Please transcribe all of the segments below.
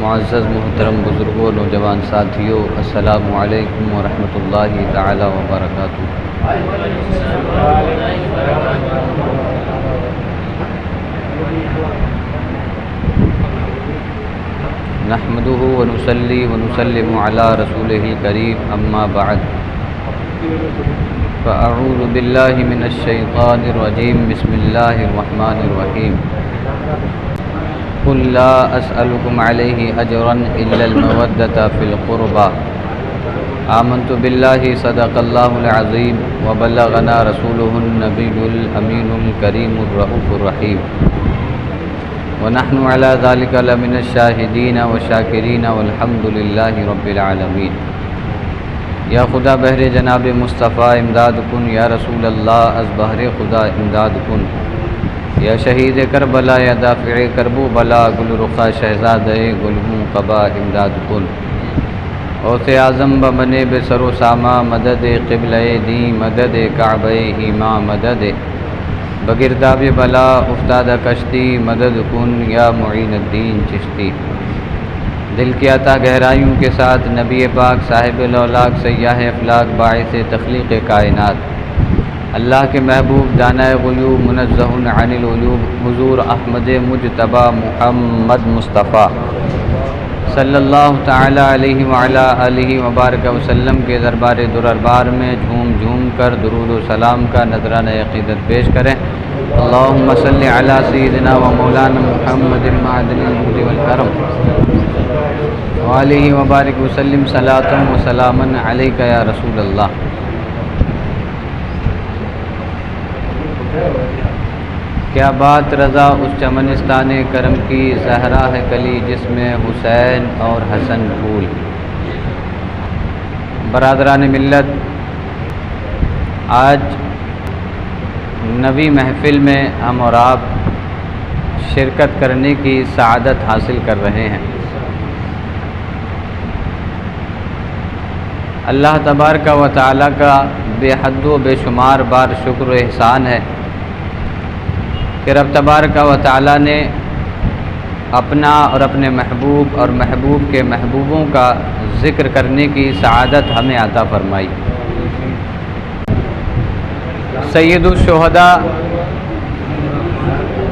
معزز محترم بزرگوں نوجوان ساتھیوں، السلام علیکم ورحمۃ اللہ تعالی وبرکاتہ۔ نحمده ونصلي ونسلم على رسوله الكريم اما بعد فاعوذ بالله من الشيطان الرجيم بسم الله الرحمن الرحيم قل لا اسألكم عليه اجرا الا المودة في القربى آمنت بالله صدق الله العظيم وبلغنا رسوله النبي الأمين الكريم الرؤوف الرحيم ونحن على ذلك لمن الشاهدين والشاكرين والحمد لله رب العالمين۔ یا خدا بہر جناب مصطفیٰ امداد کن، یا رسول اللہ از بہر خدا امداد کن، یا شہید کربلا یا دافع کرب و بلا، گل رخا شہزادہ گل ہوں قبا امداد کن۔ غوث اعظم بمنے بے سر و ساما مدد قبلہ دی، مدد کعبہ ایما مدد بگرداب بلا افتادہ کشتی، مدد کن یا معین الدین چشتی۔ دل کی عطا گہرائیوں کے ساتھ نبی پاک صاحب الاولاق سیاح افلاق باعث تخلیق کائنات، اللہ کے محبوب دانہ غیوب منزہ عن العیوب حضور احمد مجتبی محمد مصطفیٰ صلی اللہ تعالی علیہ وعلی آلہ وبارک وسلم کے دربار دربار میں جھوم جھوم کر درود و سلام کا نذرانہ عقیدت پیش کریں۔ اللہم صلی علی سیدنا و مولانا محمد معدن الجود والکرم وآلہ وبارک وسلم صلاۃ و سلاما علیک یا رسول اللہ۔ کیا بات رضا اس چمنستان کرم کی، زہرا ہے کلی جس میں حسین اور حسن پھول۔ برادران ملت، آج نبی محفل میں ہم اور آپ شرکت کرنے کی سعادت حاصل کر رہے ہیں۔ اللہ تبارک و تعالیٰ کا بے حد و بے شمار بار شکر و احسان ہے کہ رب تبارک و تعالیٰ نے اپنا اور اپنے محبوب اور محبوب کے محبوبوں کا ذکر کرنے کی سعادت ہمیں عطا فرمائی۔ سید الشہداء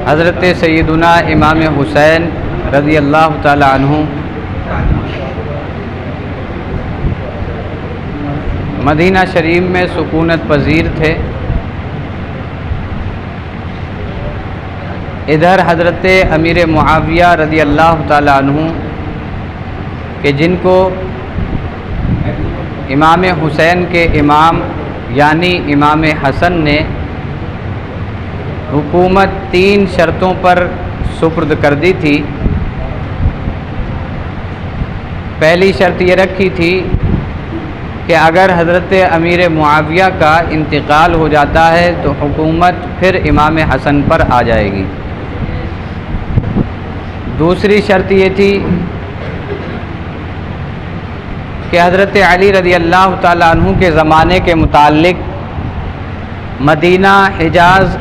حضرت سیدنا امام حسین رضی اللہ تعالی عنہ مدینہ شریف میں سکونت پذیر تھے۔ ادھر حضرت امیر معاویہ رضی اللہ تعالی عنہ کہ جن کو امام حسین کے امام یعنی امام حسن نے حکومت 3 شرطوں پر سپرد کر دی تھی۔ پہلی شرط یہ رکھی تھی کہ اگر حضرت امیر معاویہ کا انتقال ہو جاتا ہے تو حکومت پھر امام حسن پر آ جائے گی۔ دوسری شرط یہ تھی کہ حضرت علی رضی اللہ تعالیٰ عنہ کے زمانے کے متعلق مدینہ، حجاز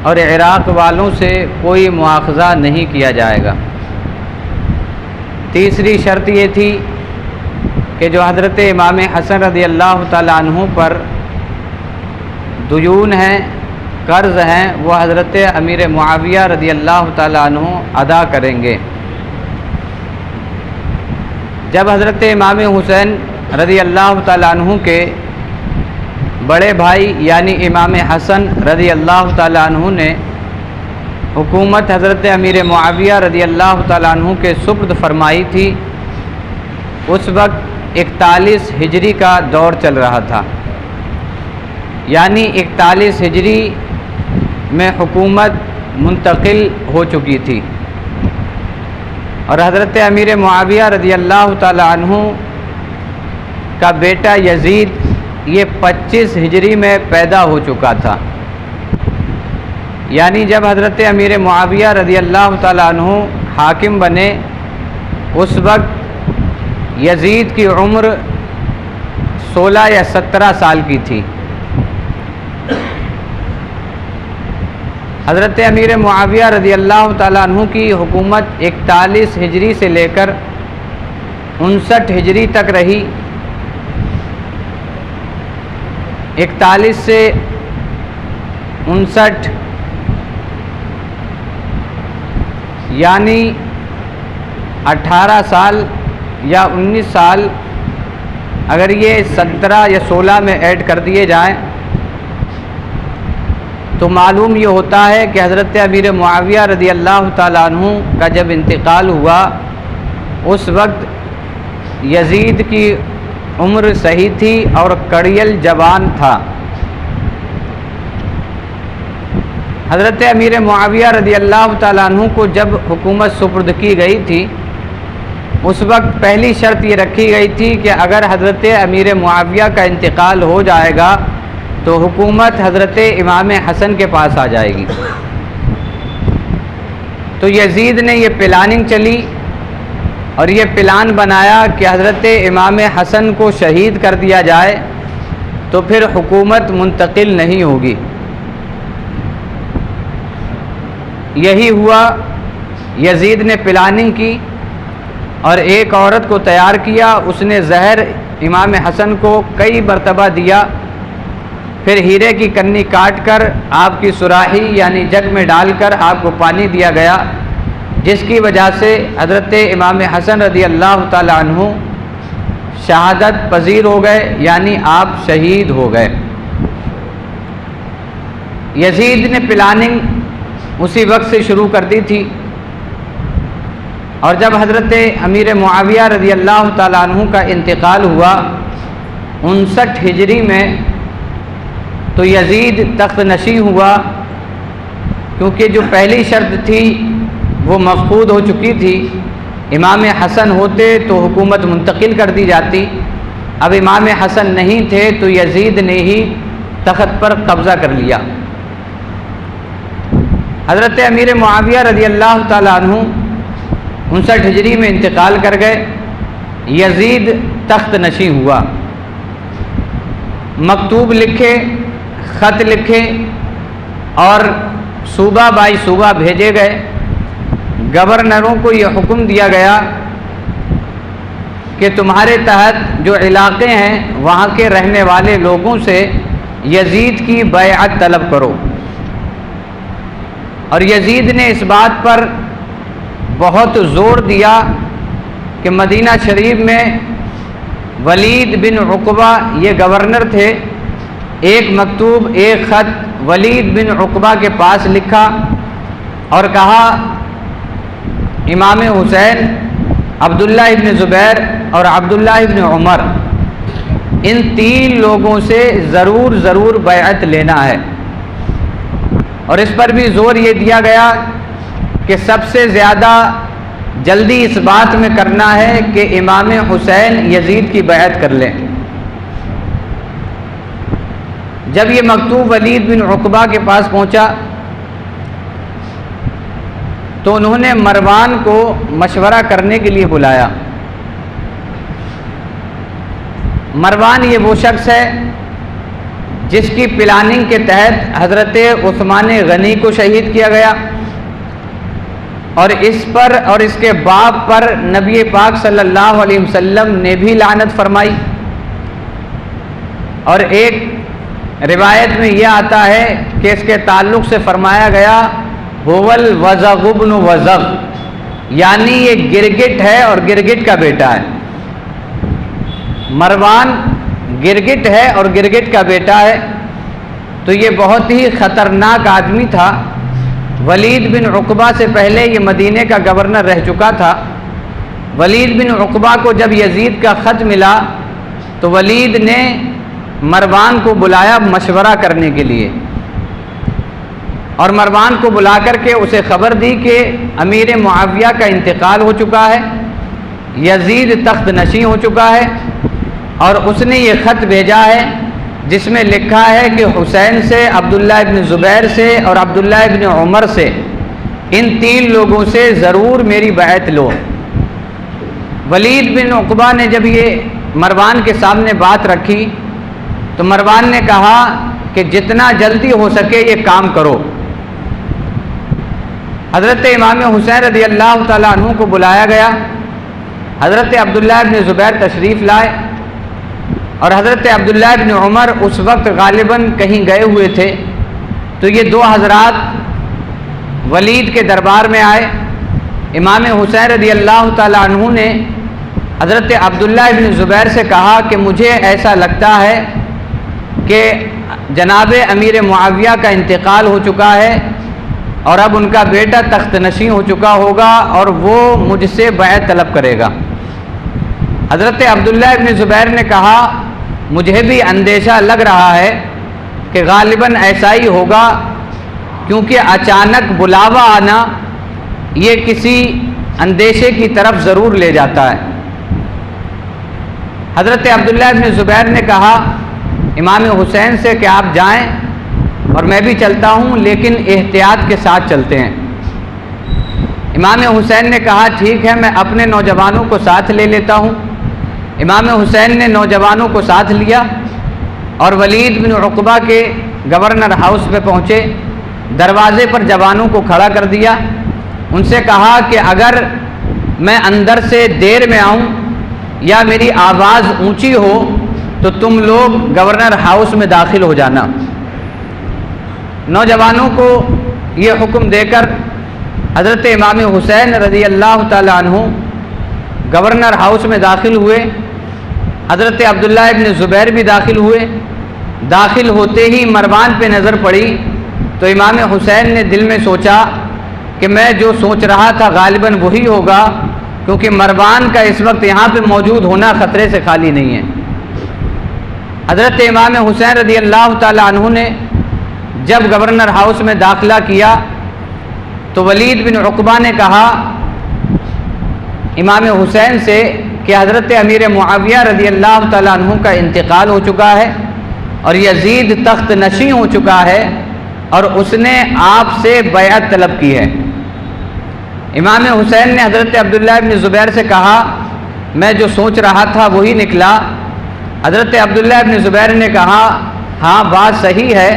اور عراق والوں سے کوئی مواخذہ نہیں کیا جائے گا۔ تیسری شرط یہ تھی کہ جو حضرت امام حسن رضی اللہ تعالیٰ عنہ پر دیون ہیں، قرض ہیں، وہ حضرت امیر معاویہ رضی اللہ تعالیٰ عنہ ادا کریں گے۔ جب حضرت امام حسین رضی اللہ تعالیٰ عنہ کے بڑے بھائی یعنی امام حسن رضی اللہ تعالیٰ عنہ نے حکومت حضرت امیر معاویہ رضی اللہ تعالیٰ عنہ کے سپرد فرمائی تھی، اس وقت 41 ہجری کا دور چل رہا تھا، یعنی 41 ہجری میں حکومت منتقل ہو چکی تھی، اور حضرت امیر معاویہ رضی اللہ تعالی عنہ کا بیٹا یزید یہ 25 ہجری میں پیدا ہو چکا تھا۔ یعنی جب حضرت امیر معاویہ رضی اللہ تعالی عنہ حاکم بنے اس وقت یزید کی عمر 16 یا 17 سال کی تھی۔ حضرت امیر معاویہ رضی اللہ تعالیٰ عنہ کی حکومت 41 ہجری سے لے کر 59 ہجری تک رہی۔ 41 سے 59 یعنی 18 سال یا 19 سال، اگر یہ 17 یا 16 میں ایڈ کر دیے جائیں تو معلوم یہ ہوتا ہے کہ حضرت امیر معاویہ رضی اللہ تعالیٰ عنہ کا جب انتقال ہوا اس وقت یزید کی عمر صحیح تھی اور کڑیل جوان تھا۔ حضرت امیر معاویہ رضی اللہ تعالیٰ عنہ کو جب حکومت سپرد کی گئی تھی اس وقت پہلی شرط یہ رکھی گئی تھی کہ اگر حضرت امیر معاویہ کا انتقال ہو جائے گا تو حکومت حضرت امام حسن کے پاس آ جائے گی۔ تو یزید نے یہ پلاننگ چلی اور یہ پلان بنایا کہ حضرت امام حسن کو شہید کر دیا جائے تو پھر حکومت منتقل نہیں ہوگی۔ یہی ہوا، یزید نے پلاننگ کی اور ایک عورت کو تیار کیا، اس نے زہر امام حسن کو کئی مرتبہ دیا، پھر ہیرے کی کنی کاٹ کر آپ کی سراہی یعنی جگ میں ڈال کر آپ کو پانی دیا گیا، جس کی وجہ سے حضرت امام حسن رضی اللہ تعالی عنہ شہادت پذیر ہو گئے، یعنی آپ شہید ہو گئے۔ یزید نے پلاننگ اسی وقت سے شروع کر دی تھی، اور جب حضرت امیر معاویہ رضی اللہ تعالیٰ عنہ کا انتقال ہوا 59 ہجری میں تو یزید تخت نشین ہوا، کیونکہ جو پہلی شرط تھی وہ مفقود ہو چکی تھی۔ امام حسن ہوتے تو حکومت منتقل کر دی جاتی، اب امام حسن نہیں تھے تو یزید نے ہی تخت پر قبضہ کر لیا۔ حضرت امیر معاویہ رضی اللہ تعالیٰ عنہ 59 ہجری میں انتقال کر گئے، یزید تخت نشین ہوا۔ مکتوب لکھے، خط لکھے اور صوبہ بائی صوبہ بھیجے گئے۔ گورنروں کو یہ حکم دیا گیا کہ تمہارے تحت جو علاقے ہیں وہاں کے رہنے والے لوگوں سے یزید کی بیعت طلب کرو، اور یزید نے اس بات پر بہت زور دیا کہ مدینہ شریف میں ولید بن عقبہ یہ گورنر تھے۔ ایک مکتوب، ایک خط ولید بن عقبہ کے پاس لکھا اور کہا امام حسین، عبداللہ ابن زبیر اور عبداللہ ابن عمر، ان 3 لوگوں سے ضرور بیعت لینا ہے۔ اور اس پر بھی زور یہ دیا گیا کہ سب سے زیادہ جلدی اس بات میں کرنا ہے کہ امام حسین یزید کی بیعت کر لیں۔ جب یہ مکتوب ولید بن عقبہ کے پاس پہنچا تو انہوں نے مروان کو مشورہ کرنے کے لیے بلایا۔ مروان یہ وہ شخص ہے جس کی پلاننگ کے تحت حضرت عثمان غنی کو شہید کیا گیا، اور اس پر اور اس کے باپ پر نبی پاک صلی اللہ علیہ وسلم نے بھی لعنت فرمائی۔ اور ایک روایت میں یہ آتا ہے کہ اس کے تعلق سے فرمایا گیا ہوول وزغ ابن وزغ، یعنی یہ گرگٹ ہے اور گرگٹ کا بیٹا ہے۔ مروان گرگٹ ہے اور گرگٹ کا بیٹا ہے، تو یہ بہت ہی خطرناک آدمی تھا۔ ولید بن عقبہ سے پہلے یہ مدینے کا گورنر رہ چکا تھا۔ ولید بن عقبہ کو جب یزید کا خط ملا تو ولید نے مروان کو بلایا مشورہ کرنے کے لیے، اور مروان کو بلا کر کے اسے خبر دی کہ امیر معاویہ کا انتقال ہو چکا ہے، یزید تخت نشین ہو چکا ہے، اور اس نے یہ خط بھیجا ہے جس میں لکھا ہے کہ حسین سے، عبداللہ ابن زبیر سے اور عبداللہ ابن عمر سے، ان 3 لوگوں سے ضرور میری بیعت لو۔ ولید بن عقبہ نے جب یہ مروان کے سامنے بات رکھی تو مروان نے کہا کہ جتنا جلدی ہو سکے یہ کام کرو۔ حضرت امام حسین رضی اللہ تعالیٰ عنہ کو بلایا گیا۔ حضرت عبداللہ ابن زبیر تشریف لائے اور حضرت عبداللہ ابن عمر اس وقت غالباً کہیں گئے ہوئے تھے، تو یہ دو حضرات ولید کے دربار میں آئے۔ امام حسین رضی اللہ تعالیٰ عنہ نے حضرت عبداللہ ابن زبیر سے کہا کہ مجھے ایسا لگتا ہے کہ جناب امیر معاویہ کا انتقال ہو چکا ہے اور اب ان کا بیٹا تخت نشین ہو چکا ہوگا اور وہ مجھ سے بیعت طلب کرے گا۔ حضرت عبداللہ ابن زبیر نے کہا مجھے بھی اندیشہ لگ رہا ہے کہ غالباً ایسا ہی ہوگا، کیونکہ اچانک بلاوا آنا یہ کسی اندیشے کی طرف ضرور لے جاتا ہے۔ حضرت عبداللہ ابن زبیر نے کہا امام حسین سے کہ آپ جائیں اور میں بھی چلتا ہوں، لیکن احتیاط کے ساتھ چلتے ہیں۔ امام حسین نے کہا ٹھیک ہے، میں اپنے نوجوانوں کو ساتھ لے لیتا ہوں۔ امام حسین نے نوجوانوں کو ساتھ لیا اور ولید بن عقبہ کے گورنر ہاؤس پہ پہنچے۔ دروازے پر جوانوں کو کھڑا کر دیا، ان سے کہا کہ اگر میں اندر سے دیر میں آؤں یا میری آواز اونچی ہو تو تم لوگ گورنر ہاؤس میں داخل ہو جانا۔ نوجوانوں کو یہ حکم دے کر حضرت امام حسین رضی اللہ تعالیٰ عنہ گورنر ہاؤس میں داخل ہوئے۔ حضرت عبداللہ ابن زبیر بھی داخل ہوئے۔ داخل ہوتے ہی مروان پہ نظر پڑی تو امام حسین نے دل میں سوچا کہ میں جو سوچ رہا تھا غالباً وہی ہوگا، کیونکہ مروان کا اس وقت یہاں پہ موجود ہونا خطرے سے خالی نہیں ہے۔ حضرت امام حسین رضی اللہ تعالیٰ عنہ نے جب گورنر ہاؤس میں داخلہ کیا تو ولید بن عقبہ نے کہا امام حسین سے کہ حضرت امیر معاویہ رضی اللہ تعالیٰ عنہ کا انتقال ہو چکا ہے اور یزید تخت نشین ہو چکا ہے اور اس نے آپ سے بیعت طلب کی ہے۔ امام حسین نے حضرت عبداللہ ابن زبیر سے کہا میں جو سوچ رہا تھا وہی نکلا۔ حضرت عبداللہ ابن زبیر نے کہا ہاں بات صحیح ہے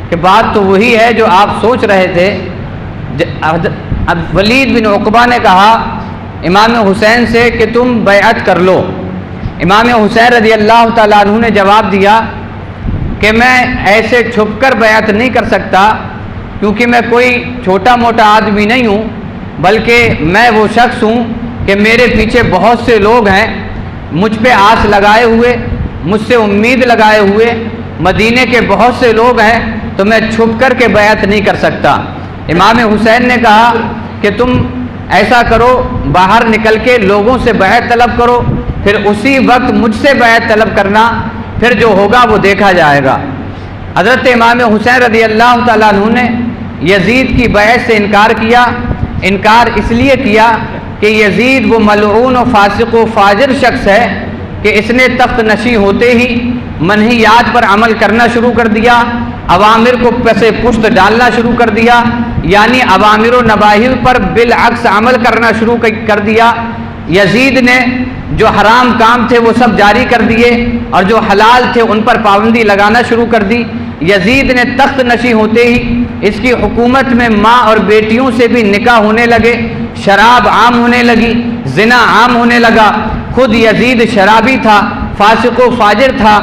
کہ بات تو وہی ہے جو آپ سوچ رہے تھے۔ ولید بن عقبہ نے کہا امام حسین سے کہ تم بیعت کر لو۔ امام حسین رضی اللہ تعالیٰ عنہ نے جواب دیا کہ میں ایسے چھپ کر بیعت نہیں کر سکتا، کیونکہ میں کوئی چھوٹا موٹا آدمی نہیں ہوں، بلکہ میں وہ شخص ہوں کہ میرے پیچھے بہت سے لوگ ہیں، مجھ پہ آس لگائے ہوئے، مجھ سے امید لگائے ہوئے، مدینے کے بہت سے لوگ ہیں، تو میں چھپ کر کے بیعت نہیں کر سکتا۔ امام حسین نے کہا کہ تم ایسا کرو، باہر نکل کے لوگوں سے بیعت طلب کرو، پھر اسی وقت مجھ سے بیعت طلب کرنا، پھر جو ہوگا وہ دیکھا جائے گا۔ حضرت امام حسین رضی اللہ تعالیٰ عنہ نے یزید کی بیعت سے انکار کیا۔ انکار اس لیے کیا کہ یزید وہ ملعون و فاسق و فاجر شخص ہے کہ اس نے تخت نشین ہوتے ہی منہیات پر عمل کرنا شروع کر دیا، اوامر کو پس پشت ڈالنا شروع کر دیا، یعنی اوامر و نواہی پر بالعکس عمل کرنا شروع کر دیا۔ یزید نے جو حرام کام تھے وہ سب جاری کر دیے اور جو حلال تھے ان پر پابندی لگانا شروع کر دی۔ یزید نے تخت نشین ہوتے ہی اس کی حکومت میں ماں اور بیٹیوں سے بھی نکاح ہونے لگے، شراب عام ہونے لگی، زنا عام ہونے لگا۔ خود یزید شرابی تھا، فاسق و فاجر تھا،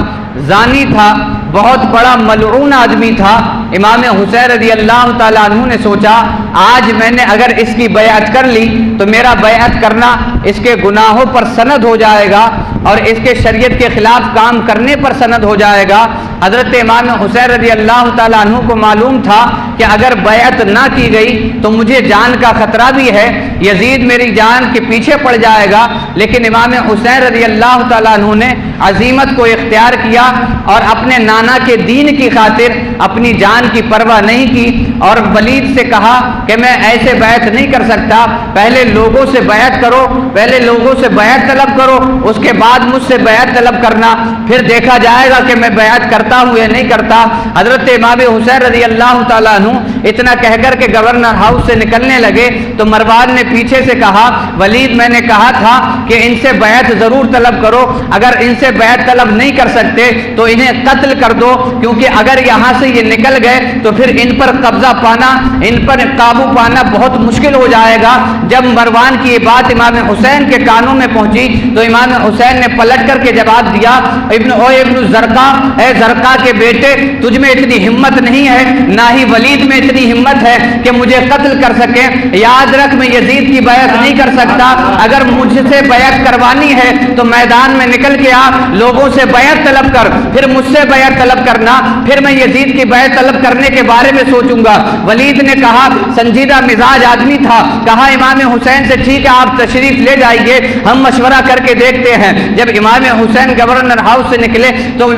زانی تھا، بہت بڑا ملعون آدمی تھا۔ امام حسین رضی اللہ تعالیٰ عنہ نے سوچا آج میں نے اگر اس کی بیعت کر لی تو میرا بیعت کرنا اس کے گناہوں پر سند ہو جائے گا اور اس کے شریعت کے خلاف کام کرنے پر سند ہو جائے گا۔ حضرت امام حسین رضی اللہ تعالیٰ عنہ کو معلوم تھا کہ اگر بیعت نہ کی گئی تو مجھے جان کا خطرہ بھی ہے، یزید میری جان کے پیچھے پڑ جائے گا، لیکن امام حسین رضی اللہ تعالیٰ عنہ نے عزیمت کو اختیار کیا اور اپنے نانا کے دین کی خاطر اپنی جان کی پرواہ نہیں کی اور ولید سے کہا کہ میں ایسے بیعت نہیں کر سکتا، پہلے لوگوں سے بیعت کرو، پہلے لوگوں سے بیعت طلب کرو، اس کے بعد مجھ سے بیعت طلب کرنا، پھر دیکھا جائے گا کہ میں بیعت کرتا ہوں یا نہیں کرتا۔ حضرت امام حسین رضی اللہ تعالیٰ عنہ اتنا کہہ کر کے گورنر ہاؤس سے نکلنے لگے تو مروان نے پیچھے سے کہا ولید میں نے کہا تھا کہ ان سے بیعت ضرور طلب کرو، اگر ان سے بیعت طلب نہیں کر سکتے تو انہیں قتل کر دو، کیونکہ اگر یہاں سے یہ نکل گئے تو پھر ان پر قبضہ پانا، ان پر قابو پانا بہت مشکل ہو جائے گا۔ جب مروان کی یہ بات امام حسین کے کانوں میں پہنچی تو امام حسین نے پلٹ کر کے جواب دیا، ابن زرقا، اے زرقا کے بیٹے، تجھ میں اتنی ہمت نہیں ہے، نہ ہی ولید میں اتنی ہمت ہے کہ مجھے قتل کر سکے۔ یاد رکھ میں یزید کی بیعت نہیں کر سکتا، اگر مجھ سے بیعت کروانی ہے تو میدان میں نکل کے آ، لوگوں سے بیعت طلب کر، پھر مجھ سے بیعت طلب کرنا، پھر میں یزید کی بیعت طلب کرنے کے بارے میں سوچوں گا۔ ولید نے کہا، سنجیدہ مزاج آدمی تھا، کہا امام حسین سے ٹھیک ہے آپ تشریف لے جائیے، ہم مشورہ کر کے دیکھتے ہیں۔ جب امام حسین گورنر ہاؤس سے نکلے تو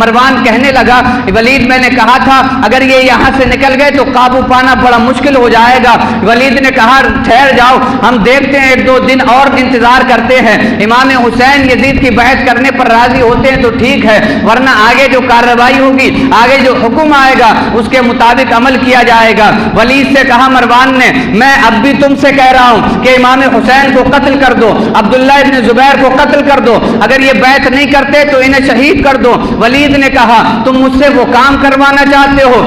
مروان کہنے لگا، ولید میں نے کہا تھا اگر یہ یہاں سے نکل گئے تو قابو پانا بڑا مشکل ہو جائے گا۔ ولید نے کہا ٹھہر جاؤ، ہم دیکھتے ہیں، ایک دو دن اور انتظار کرتے ہیں۔ امام حسین یزید کی بیعت کرنے پر راضی ہوتے ہیں تو ٹھیک ہے، ورنہ آگے جو کارروائی ہوگی، آگے جو حکم آئے گا اس کے مطابق عمل کیا جائے گا۔ ولید سے کہا مروان نے، میں اب بھی تم سے کہہ رہا ہوں کہ امام حسین کو قتل کر دو، عبداللہ ابن زبیر کو قتل کر دو، اگر یہ بیعت نہیں کرتے تو انہیں شہید کر دو۔ ولید نے کہا تم مجھ سے وہ کام کروانا چاہتے ہو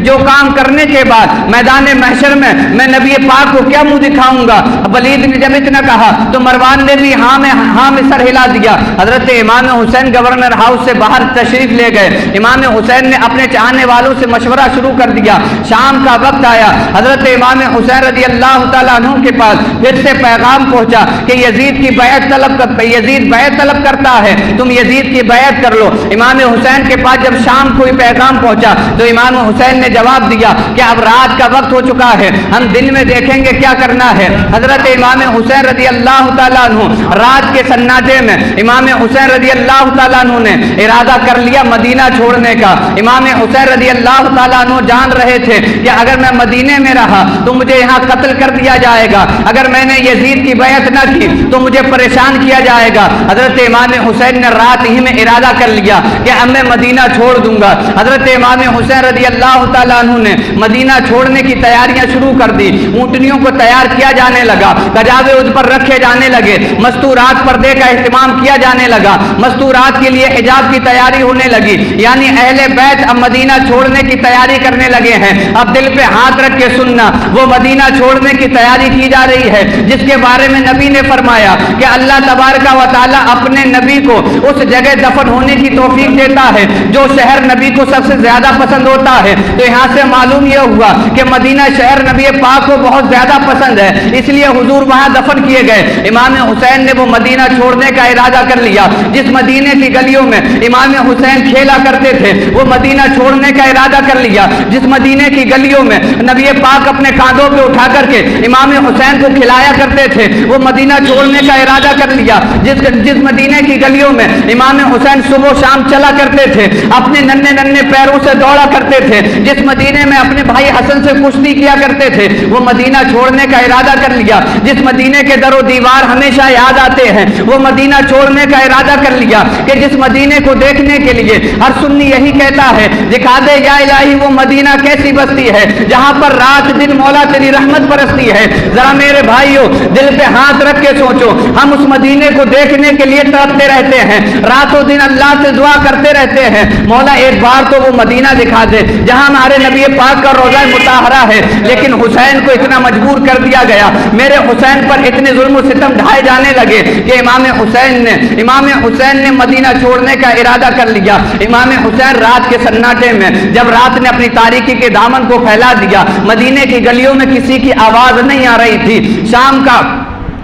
جو کام کرنے کے بعد میدان محشر میں نبی پاک کو کیا منہ دکھاؤں گا؟ ولید نے جب اتنا کہا تو مروان نے بھی ہاں میں سر ہلا دیا۔ حضرت امام حسین گورنر ہاؤس سے باہر تشریف لے گئے۔ امام حسین نے اپنے چاہنے والوں سے مشورہ شروع کر دیا۔ شام کا وقت آیا، حضرت امام حسین رضی اللہ تعالیٰ عنہ کے پاس پھر سے پیغام پہنچا کہ یزید کی بیعت طلب کرتا ہے، تم یزید کی بیعت کر لو۔ امام حسین کے پاس جب شام کوئی پیغام پہنچا تو امام حسین نے جواب دیا کہ اب رات کا وقت ہو چکا ہے، ہم دن میں دیکھیں گے کیا کرنا ہے۔ حضرت امام حسین رضی اللہ تعالیٰ عنہ رات کے سناٹے میں امام حسین رضی اللہ تعالیٰ عنہ نے ارادہ کر لیا مدینہ چھوڑنے کا۔ امام حسین رضی اللہ تعالیٰ عنہ جان رہے تھے کہ اگر میں مدینے میں رہا تو مجھے یہاں قتل کر دیا جائے گا، اگر میں نے یزید کی بیعت نہ کی تو مجھے پریشان کیا جائے گا۔ حضرت امام حسین نے رات ہی میں ارادہ کر لیا کہ اب میں مدینہ چھوڑ دوں گا۔ حضرت امام حسین رضی اللہ تعالیٰ عنہ نے مدینہ چھوڑنے کی تیاریاں شروع کر دی۔ اونٹنیوں کو تیار کیا جانے لگا، کجاوے اس پر رکھے جانے لگے، مستورات پردے کا اہتمام کیا جانے لگا، مستورات کے لیے حجاب کی تیاری ہونے لگی، یعنی اہل بیت اب مدینہ چھوڑنے کی تیاری کرنے لگے ہیں۔ اب دل پہ ہاتھ رکھ کے سننا، وہ مدینہ چھوڑنے کی تیاری کی جا رہی ہے جس کے بارے میں نبی نے فرمایا کہ اللہ تبارک و تعالیٰ اپنے نبی کو اس جگہ دفن ہونے کی توفیق دیتا ہے جو شہر نبی کو سب سے زیادہ پسند ہوتا ہے۔ تو یہاں سے معلوم یہ ہوا کہ مدینہ شہر نبی پاک کو بہت زیادہ پسند ہے، اس لیے حضور وہاں دفن کیے گئے۔ امام حسین نے وہ مدینہ چھوڑنے کا ارادہ کر لیا۔ جس مدینے کی گلیوں میں امام حسین کھیلا کرتے تھے وہ مدینہ چھوڑنے کا ارادہ کر لیا۔ جس مدینے کی گلیوں میں نبی پاک اپنے کاندھوں پہ اٹھا کر کے امام حسین کو کھلایا کرتے تھے وہ مدینہ چھوڑنے کا ارادہ کر لیا۔ جس مدینے کی گلیوں میں امام حسین صبح و شام چلا کرتے تھے، اپنے ننھے ننھے پیروں سے دوڑا کرتے تھے، جس مدینے میں اپنے بھائی حسن سے کشتی کیا کرتے تھے وہ مدینہ چھوڑنے کا ارادہ کر لیا۔ جس مدینے کے در و دیوار ہمیشہ یاد آتے ہیں وہ مدینہ چھوڑنے کا ارادہ کر لیا کہ جس مدینے کو دیکھنے کے لیے ہر سنی یہی کہتا ہے دکھا دے یا الہی وہ مدینہ کیسی بستی ہے جہاں پر رات دن مولا تیری رحمت برستی ہے۔ ذرا میرے بھائیوں دل پہ ہاتھ رکھ کے سوچو، ہم اس مدینے کو دیکھنے کے لیے تڑپتے رہتے ہیں، راتوں دن اللہ سے دعا کرتے رہتے ہیں مولا ایک بار تو وہ مدینہ دکھا دے جہاں ہمارے نبی پاک کا روضہ مطہرہ ہے۔ لیکن حسین کو اتنا مجبور کر دیا گیا، میرے حسین پر اتنے ظلم و ستم ڈھائے جانے لگے کہ امام حسین نے مدینہ چھوڑنے کا ارادہ کر لیا۔ امام حسین رات کے سناٹے میں جب رات نے اپنی تاریکی کے دامن کو پھیلا دیا، مدینے کی گلیوں میں کسی کی آواز نہیں آ رہی تھی۔ شام کا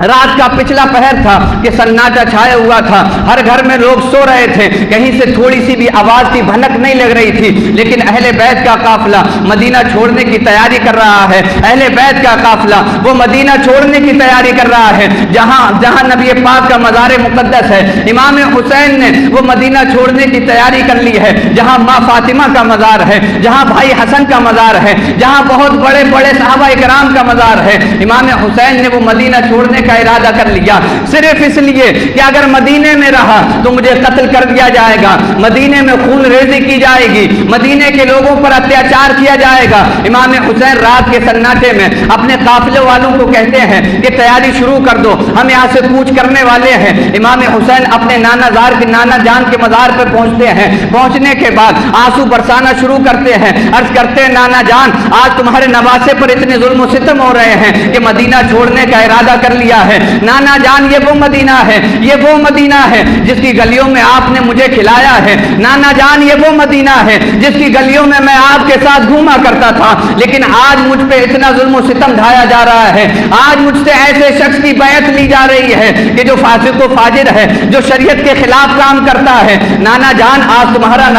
رات کا پچھلا پہر تھا کہ سناٹا چھایا ہوا تھا، ہر گھر میں لوگ سو رہے تھے، کہیں سے تھوڑی سی بھی آواز کی بھنک نہیں لگ رہی تھی۔ لیکن اہل بیت کا قافلہ مدینہ چھوڑنے کی تیاری کر رہا ہے، اہل بیت کا قافلہ وہ مدینہ چھوڑنے کی تیاری کر رہا ہے جہاں نبی پاک کا مزار مقدس ہے۔ امام حسین نے وہ مدینہ چھوڑنے کی تیاری کر لی ہے جہاں ماں فاطمہ کا مزار ہے، جہاں بھائی حسن کا مزار ہے، جہاں بہت بڑے بڑے صحابہ کرام کا مزار ہے۔ امام حسین نے وہ مدینہ چھوڑنے کا ارادہ کر لیا، صرف اس لیے کہ اگر مدینے میں رہا تو مجھے قتل کر دیا جائے گا، مدینے میں خون ریزی کی جائے گی، مدینے کے لوگوں پر اتیاچار کیا جائے گا۔ امام حسین رات کے سناٹے میں اپنے قافلے والوں کو کہتے ہیں کہ تیاری شروع کر دو، ہم یہاں سے کوچ کرنے والے ہیں۔ امام حسین اپنے نانا جان کے مزار پہ پہنچتے ہیں، پہنچنے کے بعد آنسو برسانا شروع کرتے ہیں، عرض کرتے ہیں نانا جان آج تمہارے نواسے پر اتنے ظلم و ستم ہو رہے ہیں کہ مدینہ چھوڑنے کا ارادہ کر لیا ہے۔ نانا جان یہ وہ مدینہ ہے، یہ وہ مدینہ ہے جس کی گلیوں میں آپ نے مجھے کھلایا ہے۔ نانا جان یہ وہ مدینہ ہے جس کی گلیوں میں میں آپ کے ساتھ گھوما کرتا تھا، لیکن آج مجھ پہ اتنا ظلم و ستم ڈھایا جا رہا ہے، آج مجھ سے ایسے شخص کی بیعت لی جا رہی ہے کہ جو فاسق و فاجر ہے، جو شریعت کے خلاف کام کرتا ہے۔ نانا جان آج تمہارا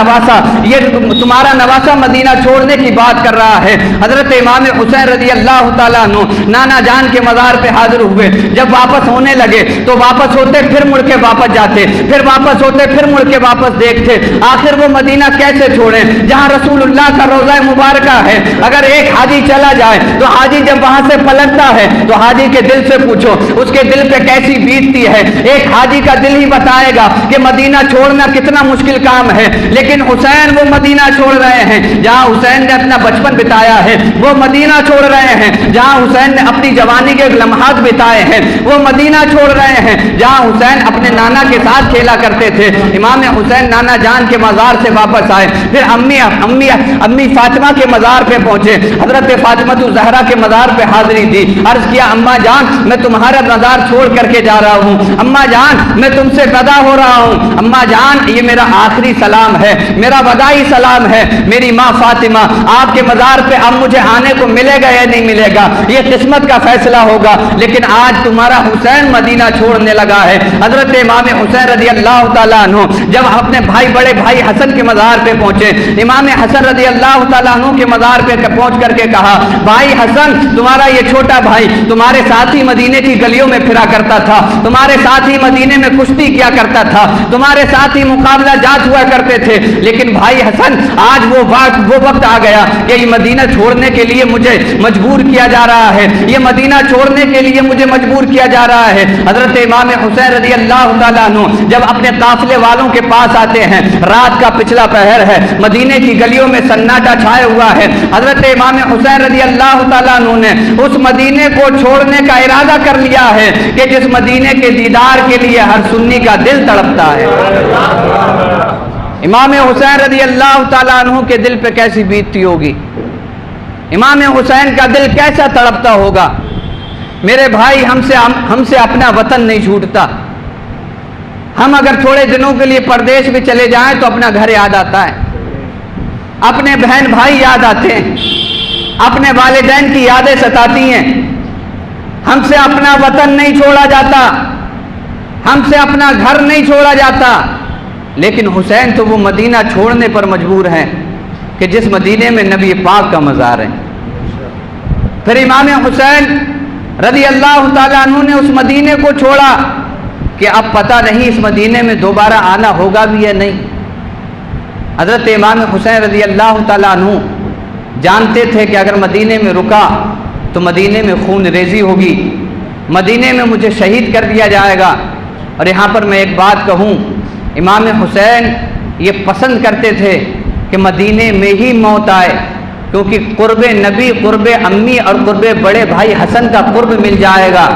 نواسا مدینہ چھوڑنے کی بات کر رہا ہے۔ حضرت امام حسین رضی اللہ تعالیٰ عنہ نانا جان کے مزار پہ حاضر ہوئے، جب واپس ہونے لگے تو واپس ہوتے پھر مڑ کے واپس جاتے، پھر واپس ہوتے پھر مڑ کے واپس دیکھتے، آخر وہ مدینہ کیسے چھوڑیں جہاں رسول اللہ کا روضہ مبارکہ ہے۔ اگر ایک حاجی چلا جائے تو حاجی جب وہاں سے پلٹتا ہے تو حاجی کے دل سے پوچھو اس کے دل پہ کیسی بیتتی ہے۔ ایک حاجی کا دل ہی بتائے گا کہ مدینہ چھوڑنا کتنا مشکل کام ہے، لیکن حسین وہ مدینہ چھوڑ رہے ہیں جہاں حسین نے اپنا بچپن بتایا ہے، وہ مدینہ چھوڑ رہے ہیں جہاں حسین نے اپنی جوانی کے لمحات بتائے ہیں، وہ مدینہ چھوڑ رہے ہیں جہاں حسین اپنے نانا کے ساتھ کھیلا کرتے تھے۔ امام حسین نانا جان کے مزار سے واپس آئے، پھر امی فاطمہ کے مزار پہ پہنچے، حضرت فاطمہ الزہرا کے مزار پہ حاضری دی، عرض کیا اماں جان میں تمہارا مزار چھوڑ کر کے جا رہا ہوں، اماں جان میں تم سے ودا ہو رہا ہوں، اماں جان یہ میرا آخری سلام ہے، میرا وداعی سلام ہے، میری ماں فاطمہ آپ کے مزار پہ اب مجھے آنے کو ملے گا یا نہیں ملے گا یہ قسمت کا فیصلہ ہوگا، لیکن آج تمہارا حسین مدینہ چھوڑنے لگا ہے۔ حضرت امام حسین رضی اللہ تعالیٰ عنہ جب اپنے بڑے بھائی حسن کے مزار پہ پہنچے، امام حسن رضی اللہ تعالیٰ عنہ کے مزار پہ پہنچ کر کے کہا بھائی حسن تمہارا یہ چھوٹا بھائی تمہارے ساتھ ہی مدینے کی گلیوں میں پھرا کرتا تھا، تمہارے ساتھ ہی مدینے میں کشتی کیا کرتا تھا، تمہارے ساتھ ہی مقابلہ جات ہوا کرتے تھے، لیکن بھائی حسن آج وہ وقت آ گیا کہ یہ مدینہ چھوڑنے کے لیے مجھے مجبور کیا جا رہا ہے، یہ مدینہ چھوڑنے کے لیے مجھے مجبور کیا جا رہا ہے۔ حضرت امام حسین رضی اللہ تعالیٰ عنہ جب اپنے قافلے والوں کے پاس آتے ہیں، رات کا پچھلا پہر ہے، مدینے کی گلیوں میں سناٹا چھائے ہوا ہے، حضرت امام حسین رضی اللہ تعالیٰ عنہ نے اس مدینے کو چھوڑنے کا ارادہ کر لیا ہے کہ جس مدینے کے دیدار کے لیے ہر سنی کا دل تڑپتا ہے۔ امام حسین رضی اللہ تعالیٰ عنہ کے دل پہ کیسی بیتتی ہوگی، امام حسین کا دل کیسا تڑپتا ہوگا۔ میرے بھائی ہم سے اپنا وطن نہیں چھوٹتا، ہم اگر تھوڑے دنوں کے لیے پردیش بھی چلے جائیں تو اپنا گھر یاد آتا ہے، اپنے بہن بھائی یاد آتے ہیں، اپنے والدین کی یادیں ستاتی ہیں۔ ہم سے اپنا وطن نہیں چھوڑا جاتا، ہم سے اپنا گھر نہیں چھوڑا جاتا، لیکن حسین تو وہ مدینہ چھوڑنے پر مجبور ہیں کہ جس مدینے میں نبی پاک کا مزار ہے۔ پھر امام حسین رضی اللہ تعالیٰ عنہ نے اس مدینے کو چھوڑا کہ اب پتہ نہیں اس مدینے میں دوبارہ آنا ہوگا بھی یا نہیں۔ حضرت امام حسین رضی اللہ تعالیٰ عنہ جانتے تھے کہ اگر مدینے میں رکا تو مدینے میں خون ریزی ہوگی، مدینے میں مجھے شہید کر دیا جائے گا۔ اور یہاں پر میں ایک بات کہوں، امام حسین یہ پسند کرتے تھے کہ مدینے میں ہی موت آئے، کیونکہ قرب نبی، قرب امی اور قرب بڑے بھائی حسن کا قرب مل جائے گا۔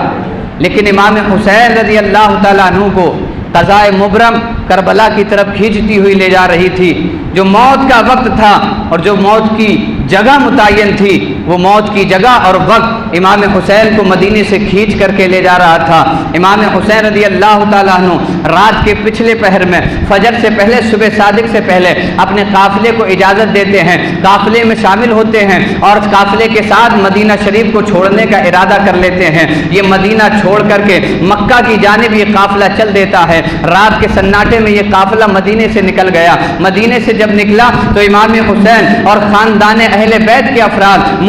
لیکن امام حسین رضی اللہ تعالیٰ عنہ کو قضائے مبرم کربلا کی طرف کھینچتی ہوئی لے جا رہی تھی۔ جو موت کا وقت تھا اور جو موت کی جگہ متعین تھی، وہ موت کی جگہ اور وقت امام حسین کو مدینے سے کھینچ کر کے لے جا رہا تھا۔ امام حسین رضی اللہ تعالیٰ عنہ رات کے پچھلے پہر میں فجر سے پہلے، صبح صادق سے پہلے اپنے قافلے کو اجازت دیتے ہیں، قافلے میں شامل ہوتے ہیں اور اس قافلے کے ساتھ مدینہ شریف کو چھوڑنے کا ارادہ کر لیتے ہیں۔ یہ مدینہ چھوڑ کر کے مکہ کی جانب یہ قافلہ چل دیتا ہے۔ رات کے سناٹے میں یہ قافلہ مدینے سے نکل گیا۔ مدینے سے جب نکلا تو امام حسین اور خاندان اہل بیت کے افراد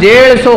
150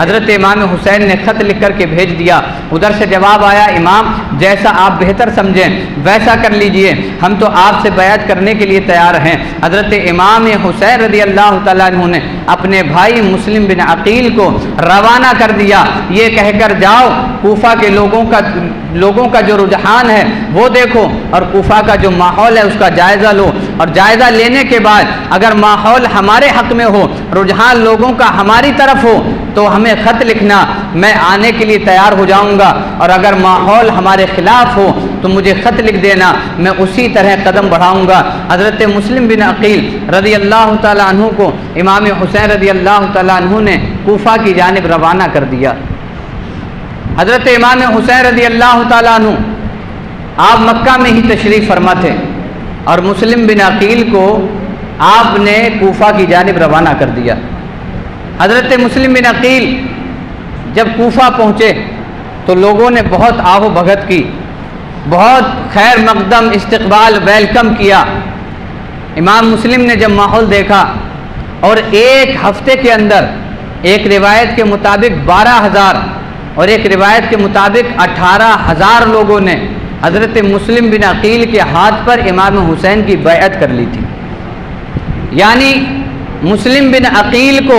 حضرت امام حسین نے خط لکھ کر کے بھیج دیا. ادھر سے جواب آیا امام جیسا آپ بہتر سمجھیں ویسا کر لیجئے, ہم تو آپ سے بیعت کرنے کے لیے تیار ہیں. حضرت امام حسین رضی اللہ تعالیٰ عنہ نے اپنے بھائی مسلم بن عقیل کو روانہ کر دیا, یہ کہہ کر جاؤ کوفہ کے لوگوں کا جو رجحان ہے وہ دیکھو اور کوفہ کا جو ماحول ہے اس کا جائزہ لو, اور جائزہ لینے کے بعد اگر ماحول ہمارے حق میں ہو, رجحان لوگوں کا ہماری طرف ہو تو ہمیں خط لکھنا, میں آنے کے لیے تیار ہو جاؤں گا, اور اگر ماحول ہمارے خلاف ہو تو مجھے خط لکھ دینا, میں اسی طرح قدم بڑھاؤں گا. حضرت مسلم بن عقیل رضی اللہ تعالیٰ عنہ کو امام حسین رضی اللہ تعالیٰ عنہ نے کوفہ کی جانب روانہ کر دیا. حضرت امام حسین رضی اللہ تعالیٰ عنہ آپ مکہ میں ہی تشریف فرما تھے, اور مسلم بن عقیل کو آپ نے کوفہ کی جانب روانہ کر دیا. حضرت مسلم بن عقیل جب کوفہ پہنچے تو لوگوں نے بہت آہ و بھگت کی, بہت خیر مقدم استقبال ویلکم کیا. امام مسلم نے جب ماحول دیکھا اور ایک ہفتے کے اندر ایک روایت کے مطابق 12,000 اور ایک روایت کے مطابق 18,000 لوگوں نے حضرت مسلم بن عقیل کے ہاتھ پر امام حسین کی بیعت کر لی تھی. یعنی مسلم بن عقیل کو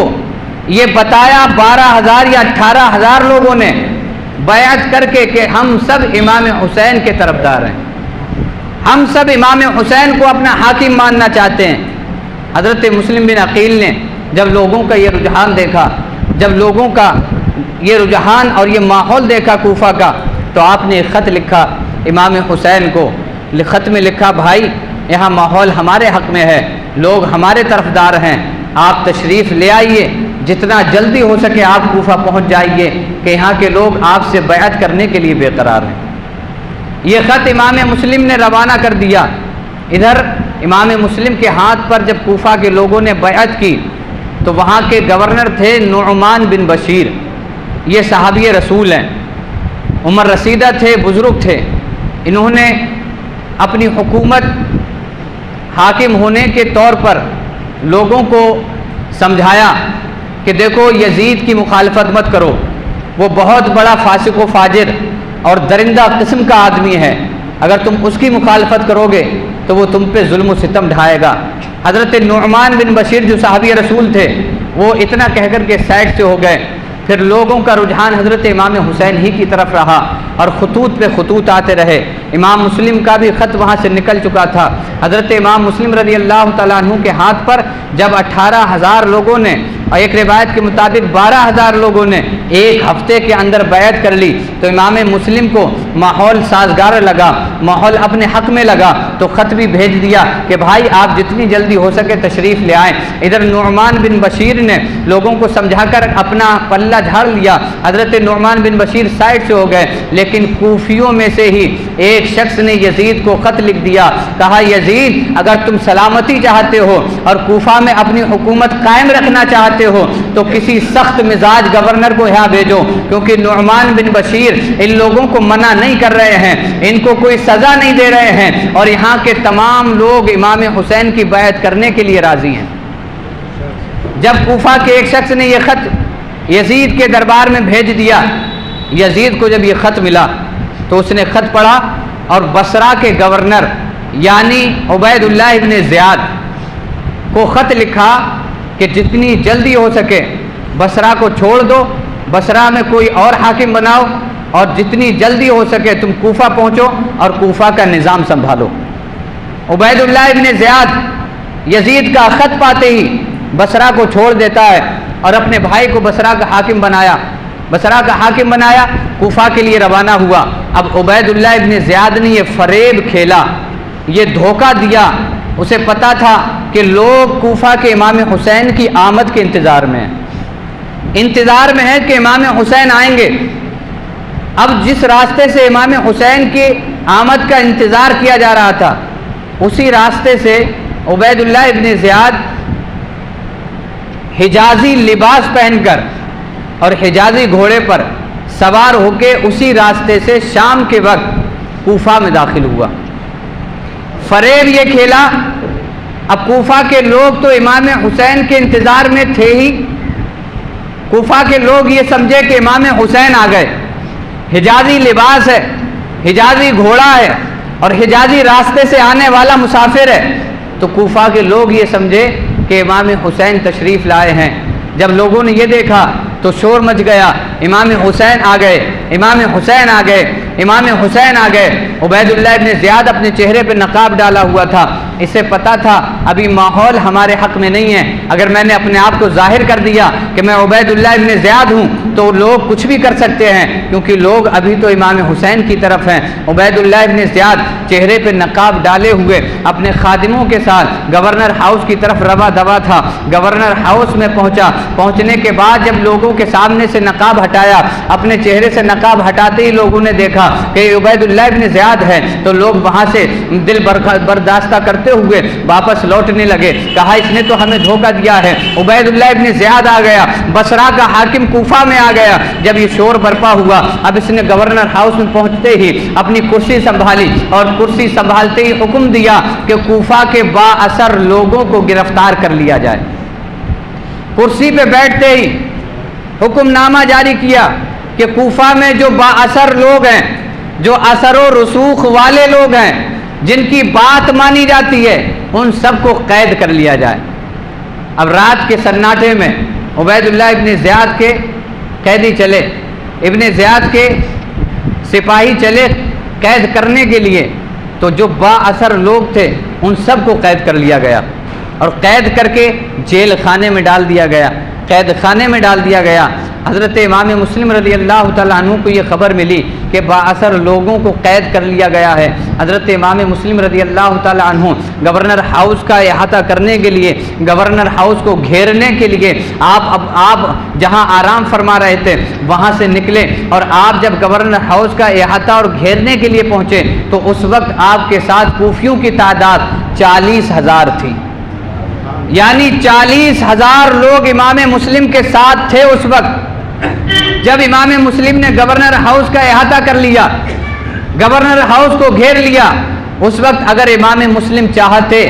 یہ بتایا 12,000 یا 18,000 لوگوں نے بیعت کر کے کہ ہم سب امام حسین کے طرفدار ہیں, ہم سب امام حسین کو اپنا حاکم ماننا چاہتے ہیں. حضرت مسلم بن عقیل نے جب لوگوں کا یہ رجحان دیکھا, جب لوگوں کا یہ رجحان اور یہ ماحول دیکھا کوفہ کا, تو آپ نے ایک خط لکھا امام حسین کو. خط میں لکھا بھائی یہاں ماحول ہمارے حق میں ہے, لوگ ہمارے طرفدار ہیں, آپ تشریف لے آئیے, جتنا جلدی ہو سکے آپ کوفہ پہنچ جائیے کہ یہاں کے لوگ آپ سے بیعت کرنے کے لیے بے قرار ہیں. یہ خط امام مسلم نے روانہ کر دیا. ادھر امام مسلم کے ہاتھ پر جب کوفہ کے لوگوں نے بیعت کی تو وہاں کے گورنر تھے نعمان بن بشیر, یہ صحابی رسول ہیں, عمر رسیدہ تھے, بزرگ تھے. انہوں نے اپنی حکومت حاکم ہونے کے طور پر لوگوں کو سمجھایا کہ دیکھو یزید کی مخالفت مت کرو, وہ بہت بڑا فاسق و فاجر اور درندہ قسم کا آدمی ہے, اگر تم اس کی مخالفت کرو گے تو وہ تم پہ ظلم و ستم ڈھائے گا. حضرت نعمان بن بشیر جو صحابی رسول تھے وہ اتنا کہہ کر کے سائڈ سے ہو گئے. پھر لوگوں کا رجحان حضرت امام حسین ہی کی طرف رہا اور خطوط پہ خطوط آتے رہے. امام مسلم کا بھی خط وہاں سے نکل چکا تھا. حضرت امام مسلم رضی اللہ تعالیٰ عنہ کے ہاتھ پر جب 18,000 لوگوں نے اور ایک روایت کے مطابق 12,000 لوگوں نے ایک ہفتے کے اندر بیعت کر لی تو امام مسلم کو ماحول سازگار لگا, ماحول اپنے حق میں لگا, تو خط بھی بھیج دیا کہ بھائی آپ جتنی جلدی ہو سکے تشریف لے آئیں. ادھر نعمان بن بشیر نے لوگوں کو سمجھا کر اپنا پلہ جھاڑ لیا. حضرت نعمان بن بشیر سائڈ سے ہو گئے, لیکن کوفیوں میں سے ہی ایک شخص نے یزید کو خط لکھ دیا, کہا یزید اگر تم سلامتی چاہتے ہو اور کوفہ میں اپنی حکومت قائم رکھنا چاہتے ہو تو کسی سخت مزاج گورنر کو یہاں بھیجو, کیونکہ نعمان بن بشیر ان لوگوں کو منع نہیں کر رہے ہیں, ان کو کوئی سزا نہیں دے رہے ہیں, اور یہاں کے تمام لوگ امام حسین کی بیعت کرنے کے لیے راضی ہیں. جب کوفہ کے ایک شخص نے یہ خط یزید کے دربار میں بھیج دیا, یزید کو جب یہ خط ملا تو اس نے خط پڑھا اور بصرہ کے گورنر یعنی عبید اللہ ابن زیاد کو خط لکھا کہ جتنی جلدی ہو سکے بصرہ کو چھوڑ دو, بصرہ میں کوئی اور حاکم بناؤ, اور جتنی جلدی ہو سکے تم کوفہ پہنچو اور کوفہ کا نظام سنبھالو. عبید اللہ ابن زیاد یزید کا خط پاتے ہی بصرہ کو چھوڑ دیتا ہے اور اپنے بھائی کو بصرہ کا حاکم بنایا, کوفہ کے لیے روانہ ہوا. اب عبید اللہ ابن زیاد نے یہ فریب کھیلا, یہ دھوکہ دیا, اسے پتا تھا کہ لوگ کوفہ کے امام حسین کی آمد کے انتظار میں ہیں کہ امام حسین آئیں گے. اب جس راستے سے امام حسین کی آمد کا انتظار کیا جا رہا تھا اسی راستے سے عبید اللہ ابن زیاد حجازی لباس پہن کر اور حجازی گھوڑے پر سوار ہو کے اسی راستے سے شام کے وقت کوفہ میں داخل ہوا. فریب یہ کھیلا, اب کوفہ کے لوگ تو امام حسین کے انتظار میں تھے ہی, کوفہ کے لوگ یہ سمجھے کہ امام حسین آ گئے، حجازی لباس ہے، حجازی گھوڑا ہے اور حجازی راستے سے آنے والا مسافر ہے، تو کوفہ کے لوگ یہ سمجھے کہ امام حسین تشریف لائے ہیں۔ جب لوگوں نے یہ دیکھا تو شور مچ گیا، امام حسین آ گئے، امام حسین آ گئے، امام حسین آ گئے۔ عبید اللہ ابن زیاد اپنے چہرے پہ نقاب ڈالا ہوا تھا، اسے پتا تھا ابھی ماحول ہمارے حق میں نہیں ہے، اگر میں نے اپنے آپ کو ظاہر کر دیا کہ میں عبید اللہ ابن زیاد ہوں تو لوگ کچھ بھی کر سکتے ہیں، کیونکہ لوگ ابھی تو امام حسین کی طرف ہیں۔ عبید اللہ ابن زیاد چہرے پہ نقاب ڈالے ہوئے اپنے خادموں کے ساتھ گورنر ہاؤس کی طرف رواں دوا تھا۔ گورنر ہاؤس میں پہنچنے کے بعد جب لوگوں کے سامنے سے نقاب ہٹایا، اپنے چہرے سے نقاب ہٹاتے ہی لوگوں نے دیکھا کہ عبید اللہ ابن زیاد ہے، تو لوگ وہاں سے دل برداشتہ کرتے ہوئے واپس لوٹنے لگے، کہا اس نے تو ہمیں دھوکہ دیا ہے۔ عبید اللہ ابن زیاد آ گیا، بصرہ کا حاکم کوفہ میں آ گیا۔ جب یہ شور برپا ہوا، اب اس نے گورنر ہاؤس میں پہنچتے ہی اپنی کرسی سنبھالی اور کرسی سنبھالتے ہی حکم دیا کہ کوفہ کے با اثر لوگوں کو گرفتار کر لیا جائے۔ کرسی پہ بیٹھتے ہی حکم نامہ جاری کیا کہ کوفہ میں جو با اثر لوگ ہیں، جو اثر و رسوخ والے لوگ ہیں، جن کی بات مانی جاتی ہے، ان سب کو قید کر لیا جائے۔ اب رات کے سناٹے میں عبید اللہ ابن زیاد کے قیدی چلے، ابن زیاد کے سپاہی چلے قید کرنے کے لیے، تو جو با اثر لوگ تھے ان سب کو قید کر لیا گیا اور قید کر کے جیل خانے میں ڈال دیا گیا، قید خانے میں ڈال دیا گیا۔ حضرت امام مسلم رضی اللہ تعالیٰ عنہ کو یہ خبر ملی کہ با اثر لوگوں کو قید کر لیا گیا ہے۔ حضرت امام مسلم رضی اللہ تعالیٰ عنہ گورنر ہاؤس کا احاطہ کرنے کے لیے، گورنر ہاؤس کو گھیرنے کے لیے آپ جہاں آرام فرما رہے تھے وہاں سے نکلے، اور آپ جب گورنر ہاؤس کا احاطہ اور گھیرنے کے لیے پہنچے تو اس وقت آپ کے ساتھ کوفیوں کی تعداد 40,000 تھی، یعنی 40,000 لوگ امام مسلم کے ساتھ تھے اس وقت۔ جب امام مسلم نے گورنر ہاؤس کا احاطہ کر لیا، گورنر ہاؤس کو گھیر لیا، اس وقت اگر امام مسلم چاہتے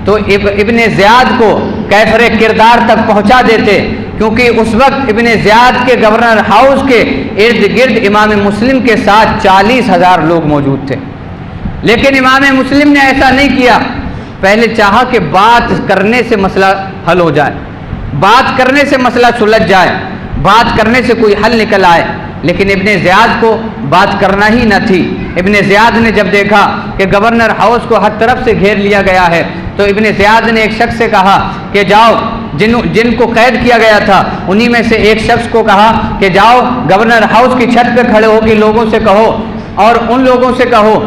تو ابن زیاد کو کیفر کردار تک پہنچا دیتے، کیونکہ اس وقت ابن زیاد کے گورنر ہاؤس کے ارد گرد امام مسلم کے ساتھ 40,000 لوگ موجود تھے۔ لیکن امام مسلم نے ایسا نہیں کیا، پہلے چاہا کہ بات کرنے سے مسئلہ حل ہو جائے، بات کرنے سے مسئلہ سلجھ جائے، بات کرنے سے کوئی حل نکل آئے، لیکن ابن زیاد کو بات کرنا ہی نہ تھی۔ ابن زیاد نے جب دیکھا کہ گورنر ہاؤس کو ہر طرف سے گھیر لیا گیا ہے تو ابن زیاد نے ایک شخص سے کہا کہ جاؤ، جن کو قید کیا گیا تھا انہی میں سے ایک شخص کو کہا کہ جاؤ گورنر ہاؤس کی چھت پہ کھڑے ہو کے لوگوں سے کہو، اور ان لوگوں سے کہو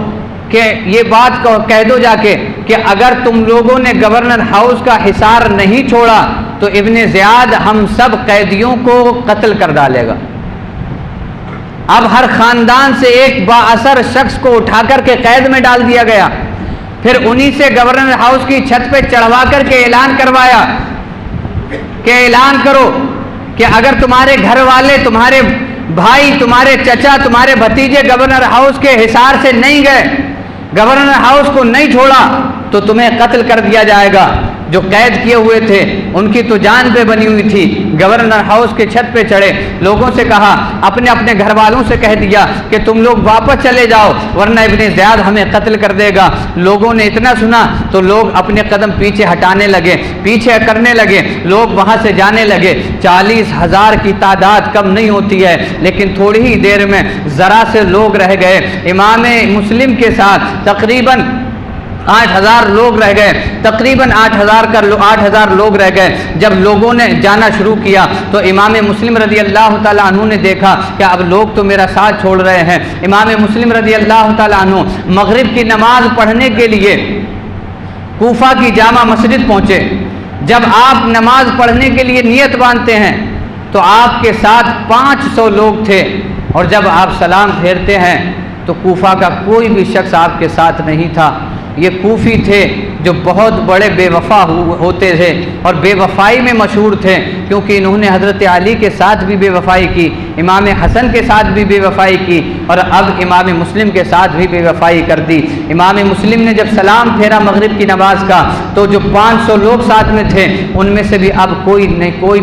کہ یہ بات کہہ دو جا کے کہ اگر تم لوگوں نے گورنر ہاؤس کا حصار نہیں چھوڑا تو ابن زیاد ہم سب قیدیوں کو قتل کر ڈالے گا۔ اب ہر خاندان سے ایک با اثر شخص کو اٹھا کر کے قید میں ڈال دیا گیا، پھر انہی سے گورنر ہاؤس کی چھت پہ چڑھوا کر کے اعلان کروایا کہ اعلان کرو کہ اگر تمہارے گھر والے، تمہارے بھائی، تمہارے چچا، تمہارے بھتیجے گورنر ہاؤس کے حصار سے نہیں گئے، گورنر ہاؤس کو نہیں چھوڑا تو تمہیں قتل کر دیا جائے گا۔ جو قید کیے ہوئے تھے ان کی تو جان پہ بنی ہوئی تھی، گورنر ہاؤس کے چھت پہ چڑھے، لوگوں سے کہا، اپنے گھر والوں سے کہہ دیا کہ تم لوگ واپس چلے جاؤ ورنہ ابن زیاد ہمیں قتل کر دے گا۔ لوگوں نے اتنا سنا تو لوگ اپنے قدم پیچھے ہٹانے لگے، پیچھے کرنے لگے، لوگ وہاں سے جانے لگے۔ 40,000 کی تعداد کم نہیں ہوتی ہے، لیکن تھوڑی ہی دیر میں ذرا سے لوگ رہ گئے۔ امام مسلم کے ساتھ تقریباً 8,000 لوگ رہ گئے، تقریباً 8,000 لوگ رہ گئے۔ جب لوگوں نے جانا شروع کیا تو امام مسلم رضی اللہ تعالیٰ عنہ نے دیکھا کہ اب لوگ تو میرا ساتھ چھوڑ رہے ہیں۔ امام مسلم رضی اللہ تعالیٰ عنہ مغرب کی نماز پڑھنے کے لیے کوفہ کی جامع مسجد پہنچے۔ جب آپ نماز پڑھنے کے لیے نیت باندھتے ہیں تو آپ کے ساتھ 500 لوگ تھے، اور جب آپ سلام پھیرتے ہیں تو کوفہ کا کوئی بھی شخص آپ کے ساتھ نہیں تھا۔ یہ کوفی تھے جو بہت بڑے بے وفا ہوتے تھے اور بے وفائی میں مشہور تھے، کیونکہ انہوں نے حضرت علی کے ساتھ بھی بے وفائی کی، امام حسن کے ساتھ بھی بے وفائی کی، اور اب امام مسلم کے ساتھ بھی بے وفائی کر دی۔ امام مسلم نے جب سلام پھیرا مغرب کی نماز کا تو جو 500 لوگ ساتھ میں تھے ان میں سے بھی اب کوئی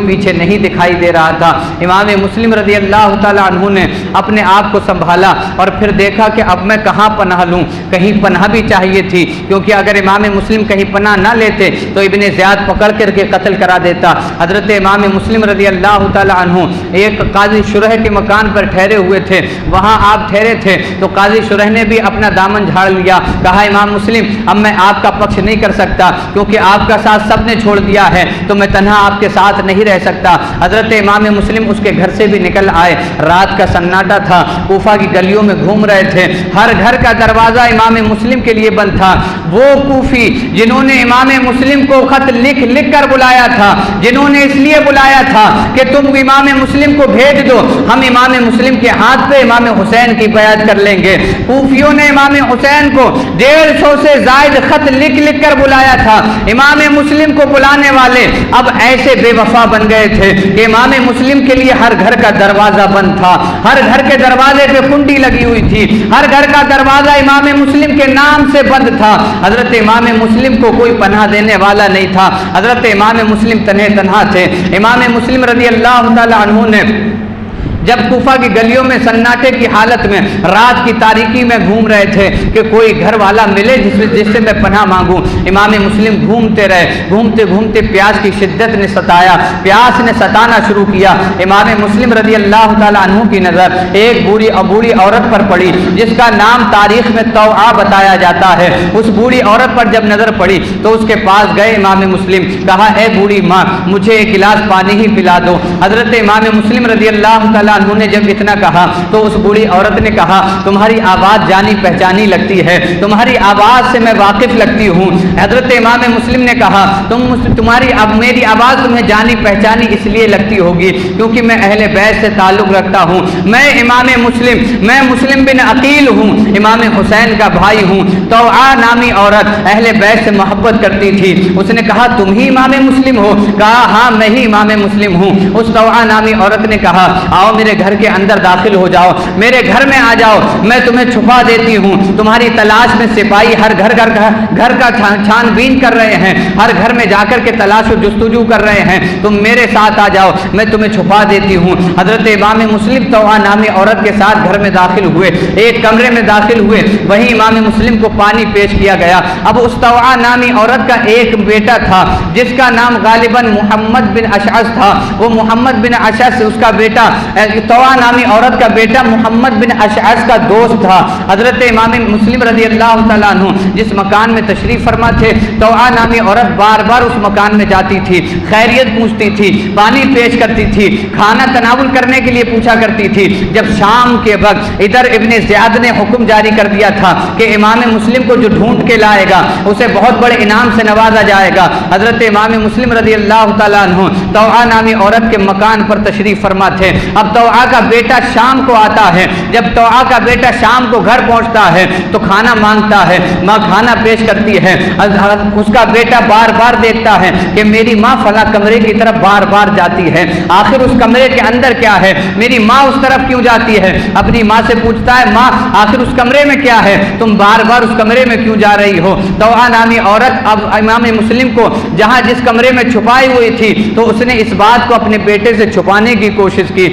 پیچھے نہیں دکھائی دے رہا تھا۔ امام مسلم رضی اللہ تعالی عنہ نے اپنے آپ کو سنبھالا اور پھر دیکھا کہ اب میں کہاں پناہ لوں، کہیں پناہ بھی چاہیے تھی، کیونکہ اگر امام مسلم کہیں پناہ نہ لیتے تو ابن زیاد پکڑ کر کے قتل کرا دیتا۔ حضرت امام مسلم رضی اللہ تعالی عنہ ایک قاضی شرح کے مکان پر ٹھہرے ہوئے تھے، وہاں آپ ٹھہرے تھے تو قاضی شرح نے بھی اپنا دامن جھاڑ لیا، کہا امام مسلم اب میں آپ کا پکش نہیں کر سکتا کیونکہ آپ کا ساتھ سب نے چھوڑ دیا ہے، تو میں تنہا آپ کے ساتھ نہیں رہ سکتا۔ حضرت امام مسلم اس کے گھر سے بھی نکل آئے، رات کا سناٹا تھا، کوفہ کی گلیوں میں گھوم رہے تھے، ہر گھر کا دروازہ امام مسلم کے لیے بند تھا۔ وہ کوفی جنہوں نے امام مسلم کو خط لکھ کر بلایا تھا، جنہوں نے اس لیے بلایا تھا کہ تم امام مسلم کو بھیج دو، ہم امام مسلم کے ہاتھ پہ امام حسین کی بیعت کر لیں گے، کوفیوں نے امام حسین کو 150 سے زائد خط لکھ کر بلایا تھا۔ امام مسلم کو بلانے والے اب ایسے بے وفا بن گئے تھے کہ امام مسلم کے لیے ہر گھر کا دروازہ بند تھا، ہر گھر کے دروازے پہ کنڈی لگی ہوئی تھی، ہر گھر کا دروازہ امام مسلم کے نام سے بند تھا۔ حضرت امام مسلم کو کوئی پناہ دینے والا نہیں تھا، حضرت امام مسلم تنہا تھے۔ امام مسلم رضی اللہ تعالی عنہ نے جب کوفہ کی گلیوں میں سناٹے کی حالت میں رات کی تاریکی میں گھوم رہے تھے کہ کوئی گھر والا ملے جس سے میں پناہ مانگوں، امام مسلم گھومتے رہے، گھومتے پیاس کی شدت نے ستایا، پیاس نے ستانا شروع کیا۔ امام مسلم رضی اللہ تعالیٰ عنہ کی نظر ایک بوڑھی عورت پر پڑی جس کا نام تاریخ میں توعا بتایا جاتا ہے۔ اس بوڑھی عورت پر جب نظر پڑی تو اس کے پاس گئے امام مسلم، کہا اے بوڑھی ماں مجھے ایک گلاس پانی ہی پلا دو۔ حضرت امام مسلم رضی اللہ تعالیٰ عنہ نے جب اتنا کہا تو اس بوڑھی عورت نے کہا تمہاری آواز جانی پہچانی لگتی ہے، تمہاری آواز سے میں واقف لگتی ہوں۔ حضرت امام مسلم نے کہا میری آواز تمہیں جانی پہچانی اس لیے لگتی ہوگی کیونکہ میں اہل بیت سے تعلق رکھتا ہوں، میں امام مسلم، میں مسلم بن عقیل ہوں، امام حسین کا بھائی ہوں۔ توعا نامی عورت اہل بیت سے محبت کرتی تھی، اس نے کہا تم ہی امام مسلم ہو؟ کہا ہاں میں ہی امام مسلم ہوں۔ اس توعا نامی عورت نے کہا آؤ میرے گھر کے اندر داخل ہو جاؤ، میرے گھر میں آ جاؤ، میں تمہیں چھپا دیتی ہوں۔ تمہاری تلاش میں سپاہی ہر گھر کا چھان بین کر رہے ہیں، ہر گھر میں جا کر کے تلاش و جستجو کر رہے ہیں، تم میرے ساتھ آ جاؤ، میں تمہیں چھپا دیتی ہوں۔ حضرت امام مسلم توعا نامی عورت کے ساتھ گھر میں داخل ہوئے، ایک کمرے میں داخل ہوئے، وہیں امام مسلم کو پانی پیش کیا گیا۔ اب اس توعا نامی عورت کا ایک بیٹا تھا جس کا نام غالباً محمد بن اشعث تھا، وہ محمد بن اشعث اس کا بیٹا، توعا نامی عورت کا بیٹا محمد بن اشعث کا دوست تھا۔ حضرت امام مسلم رضی اللہ تعالیٰ عنہ جس مکان میں تشریف فرما تھے، توعا نامی عورت بار بار اس مکان میں جاتی تھی، خیریت پوچھتی تھی، پانی پیش کرتی تھی، کھانا تناول کرنے کے لیے پوچھا کرتی تھی۔ جب شام کے وقت ادھر ابن زیاد نے حکم جاری کر دیا تھا کہ امام مسلم کو جو ڈھونڈ کے لائے گا اسے بہت بڑے انعام سے نوازا جائے گا، حضرت امام مسلم رضی اللہ تعالیٰ عنہ توعا نامی عورت کے مکان پر تشریف فرما تھے۔ اب توعا کا بیٹا شام کو آتا ہے، جب توعا کا بیٹا شام کو گھر پہنچتا ہے تو کھانا مانگتا ہے، ماں کھانا پیش کرتی ہے۔ اس کا بیٹا بار بار دیکھتا ہے کہ میری ماں فلاں کمرے کی طرف بار بار جاتی ہے، آخر اس کمرے کے اندر کیا ہے، میری ماں اس طرف کیوں جاتی ہے؟ اپنی ماں سے پوچھتا ہے ماں آخر اس کمرے میں کیا ہے، تم بار بار اس کمرے میں کیوں جا رہی ہو؟ توعا نامی عورت اب امام مسلم کو جس کمرے میں چھپائی ہوئی تھی تو اس نے اس بات کو اپنے بیٹے سے چھپانے کی کوشش کی،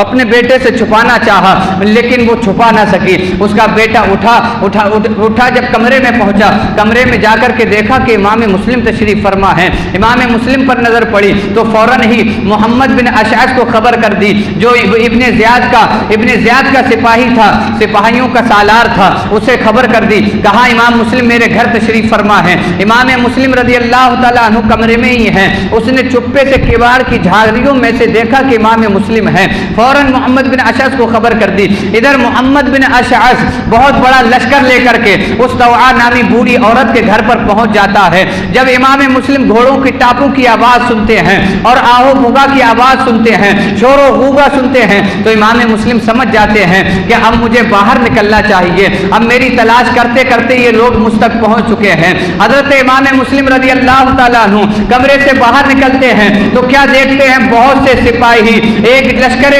اپنے بیٹے سے چھپانا چاہا لیکن وہ چھپا نہ سکی۔ اس کا بیٹا اٹھا جب کمرے میں پہنچا، کمرے میں جا کر کے دیکھا کہ امام مسلم تشریف فرما ہے، امام مسلم پر نظر پڑی تو فوراً ہی محمد بن اشعث کو خبر کر دی جو ابن زیاد کا سپاہی تھا، سپاہیوں کا سالار تھا، اسے خبر کر دی، کہا امام مسلم میرے گھر تشریف فرما ہے۔ امام مسلم رضی اللہ تعالیٰ عنہ کمرے میں ہی ہیں، اس نے چپے سے کیوار کی جھاڑیوں میں سے دیکھا کہ امام مسلم ہے، فوراً محمد بن اشعث کو خبر کر دی۔ ادھر محمد بن اشعث بہت بڑا لشکر لے کر کے اس توعا نامی بوڑھی عورت کے گھر پر پہنچ جاتا ہے۔ جب امام مسلم گھوڑوں کی ٹاپوں کی آواز سنتے ہیں اور آہو بھوگا کی آواز سنتے ہیں، شور و غوغا سنتے ہیں تو امام مسلم سمجھ جاتے ہیں کہ اب مجھے باہر نکلنا چاہیے، اب میری تلاش کرتے کرتے یہ لوگ مجھ تک پہنچ چکے ہیں۔ حضرت امام مسلم رضی اللہ تعالیٰ عنہ کمرے سے باہر نکلتے ہیں تو کیا دیکھتے ہیں؟ بہت سے سپاہی ایک لشکر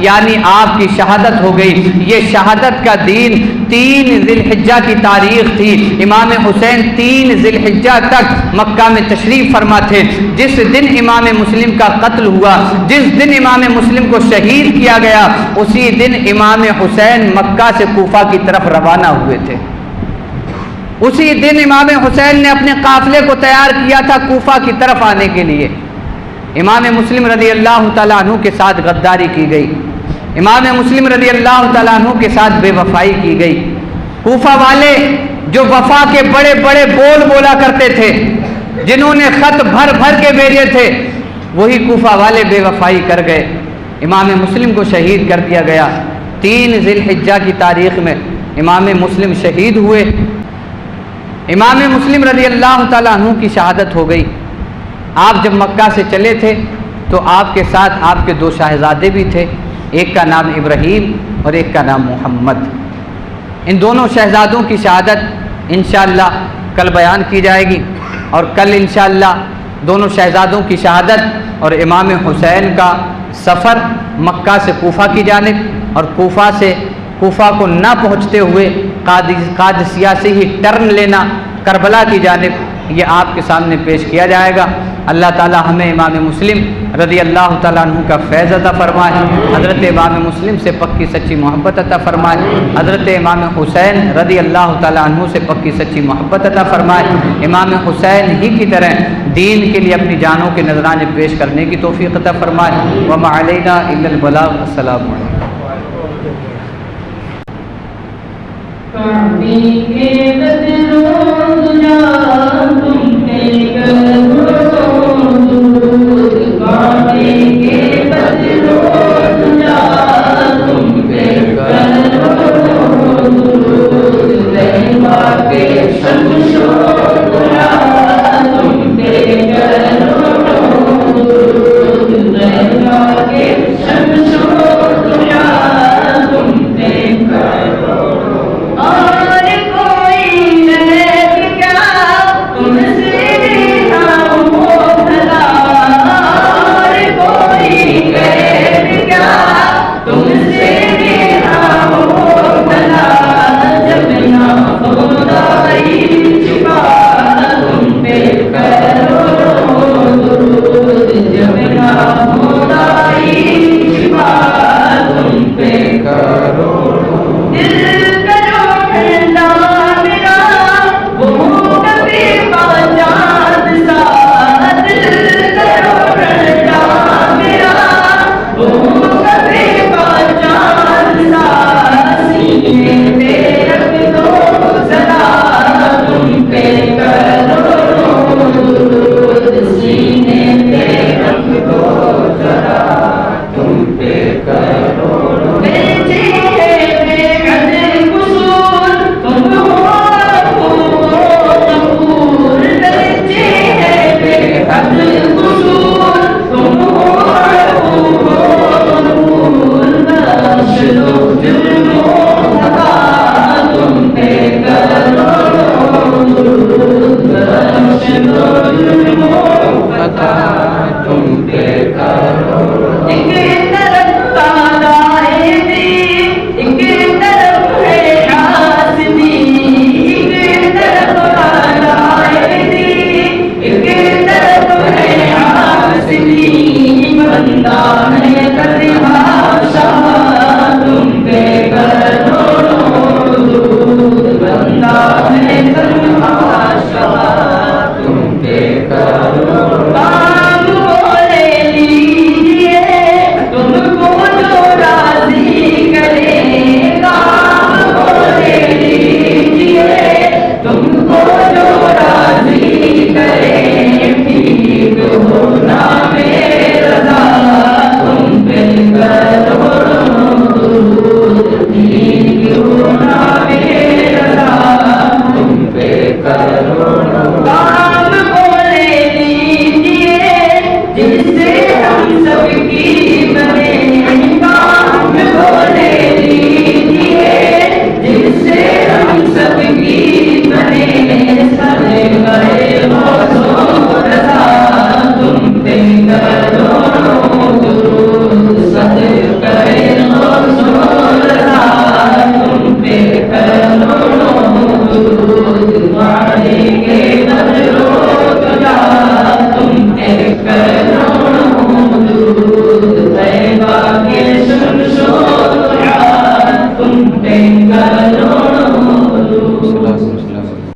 یعنی آپ کی شہادت ہو گئی۔ یہ شہادت کا دن 3 ذی الحجہ کی تاریخ تھی۔ امام حسین 3 ذی الحجہ تک مکہ میں تشریف فرما تھے۔ جس دن امام مسلم کا قتل ہوا، جس دن امام مسلم کو شہید کیا گیا، اسی دن امام حسین مکہ سے کوفہ کی طرف روانہ ہوئے تھے۔ اسی دن امام حسین نے اپنے قافلے کو تیار کیا تھا کوفہ کی طرف آنے کے لیے۔ امام مسلم رضی اللہ تعالیٰ عنہ کے ساتھ غداری کی گئی، امام مسلم رضی اللہ تعالیٰ عنہ کے ساتھ بے وفائی کی گئی۔ کوفہ والے جو وفا کے بڑے بڑے بول بولا کرتے تھے، جنہوں نے خط بھر بھر کے بھیجے تھے، وہی کوفہ والے بے وفائی کر گئے۔ امام مسلم کو شہید کر دیا گیا۔ 3 ذی الحجہ کی تاریخ میں امام مسلم شہید ہوئے۔ امام مسلم رضی اللہ تعالیٰ عنہ کی شہادت ہو گئی۔ آپ جب مکہ سے چلے تھے تو آپ کے ساتھ آپ کے 2 شہزادے بھی تھے، ایک کا نام ابراہیم اور ایک کا نام محمد۔ ان دونوں شہزادوں کی شہادت انشاءاللہ کل بیان کی جائے گی، اور کل انشاءاللہ دونوں شہزادوں کی شہادت اور امام حسین کا سفر مکہ سے کوفہ کی جانب، اور کوفہ سے کوفہ کو نہ پہنچتے ہوئے قادسیہ سے ہی ٹرن لینا کربلا کی جانب، یہ آپ کے سامنے پیش کیا جائے گا۔ اللہ تعالی ہمیں امام مسلم رضی اللہ تعالیٰ عنہ کا فیض عطا فرمائے، حضرت امام مسلم سے پکی سچی محبت عطا فرمائے، حضرت امام حسین رضی اللہ تعالیٰ عنہ سے پکی سچی محبت عطا فرمائے، امام حسین ہی کی طرح دین کے لیے اپنی جانوں کے نذرانے پیش کرنے کی توفیق عطا فرمائے۔ وما علینا الا البلاغ۔ السلام علیکم۔ کعبے کے بدروں